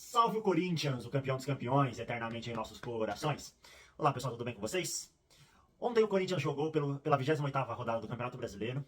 Salve o Corinthians, o campeão dos campeões, eternamente em nossos corações. Olá pessoal, tudo bem com vocês? Ontem o Corinthians jogou pela 28ª rodada do Campeonato Brasileiro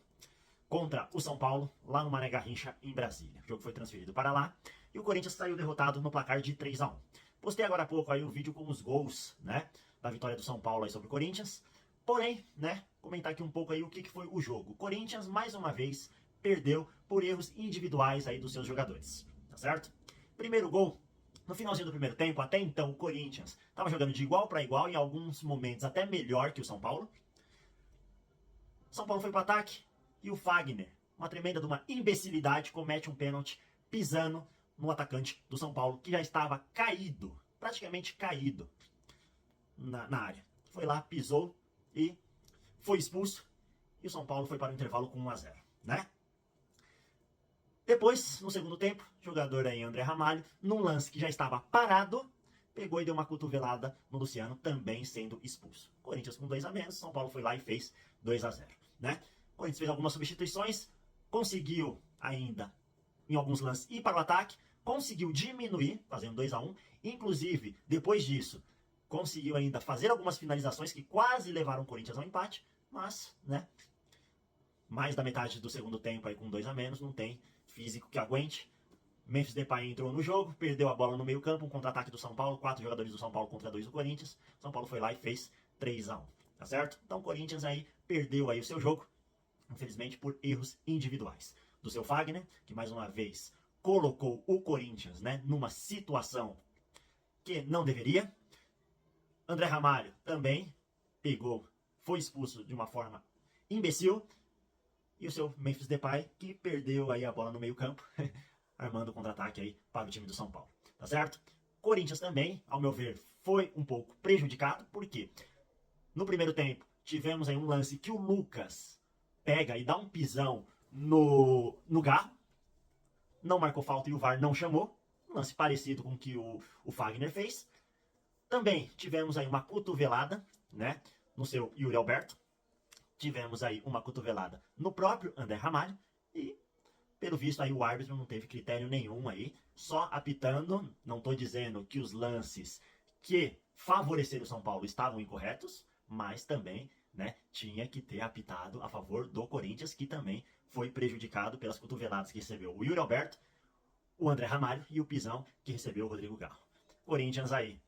contra o São Paulo, lá no Mané Garrincha, em Brasília. O jogo foi transferido para lá e o Corinthians saiu derrotado no placar de 3-1. Postei agora há pouco aí o vídeo com os gols, né, da vitória do São Paulo aí sobre o Corinthians. Porém, né, comentar aqui um pouco aí o que foi o jogo. O Corinthians, mais uma vez, perdeu por erros individuais aí dos seus jogadores, tá certo? Primeiro gol, no finalzinho do primeiro tempo, até então o Corinthians estava jogando de igual para igual, em alguns momentos até melhor que o São Paulo. São Paulo foi para o ataque e o Fagner, uma tremenda de uma imbecilidade, comete um pênalti pisando no atacante do São Paulo, que já estava caído, praticamente caído na área. Foi lá, pisou e foi expulso. E o São Paulo foi para o intervalo com 1-0, né? Depois, no segundo tempo, o jogador aí, André Ramalho, num lance que já estava parado, pegou e deu uma cotovelada no Luciano, também sendo expulso. Corinthians com 2 a menos, São Paulo foi lá e fez 2-0, né? Corinthians fez algumas substituições, conseguiu ainda, em alguns lances, ir para o ataque, conseguiu diminuir, fazendo 2-1, inclusive, depois disso, conseguiu ainda fazer algumas finalizações que quase levaram o Corinthians ao empate, mas, né, mais da metade do segundo tempo aí com 2 a menos, não tem físico que aguente. Memphis Depay entrou no jogo, perdeu a bola no meio campo, um contra-ataque do São Paulo, 4 jogadores do São Paulo contra 2 do Corinthians. São Paulo foi lá e fez 3-1, tá certo? Então o Corinthians aí perdeu aí o seu jogo, infelizmente por erros individuais. Do seu Fagner, que mais uma vez colocou o Corinthians, né, numa situação que não deveria. André Ramalho também pegou, foi expulso de uma forma imbecil. E o seu Memphis Depay, que perdeu aí a bola no meio campo, armando o contra-ataque aí para o time do São Paulo, tá certo? Corinthians também, ao meu ver, foi um pouco prejudicado, porque no primeiro tempo tivemos aí um lance que o Lucas pega e dá um pisão no Garro, não marcou falta e o VAR não chamou, um lance parecido com o que o Fagner fez. Também tivemos aí uma cotovelada, né, no seu Yuri Alberto. Tivemos aí uma cotovelada no próprio André Ramalho e, pelo visto, aí o árbitro não teve critério nenhum aí, só apitando. Não estou dizendo que os lances que favoreceram o São Paulo estavam incorretos, mas também, né, tinha que ter apitado a favor do Corinthians, que também foi prejudicado pelas cotoveladas que recebeu o Yuri Alberto, o André Ramalho e o pisão que recebeu o Rodrigo Garro. Corinthians aí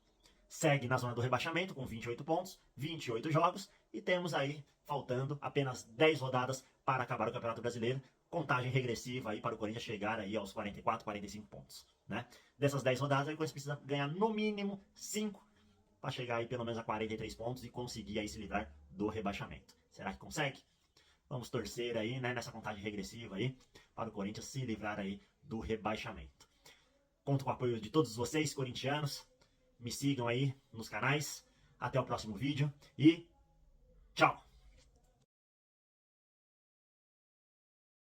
segue na zona do rebaixamento com 28 pontos, 28 jogos, e temos aí, faltando apenas 10 rodadas para acabar o Campeonato Brasileiro, contagem regressiva aí para o Corinthians chegar aí aos 44, 45 pontos, né? Dessas 10 rodadas, aí o Corinthians precisa ganhar no mínimo 5 para chegar aí pelo menos a 43 pontos e conseguir aí se livrar do rebaixamento. Será que consegue? Vamos torcer aí, né, nessa contagem regressiva aí, para o Corinthians se livrar aí do rebaixamento. Conto com o apoio de todos vocês, corintianos. Me sigam aí nos canais. Até o próximo vídeo e tchau!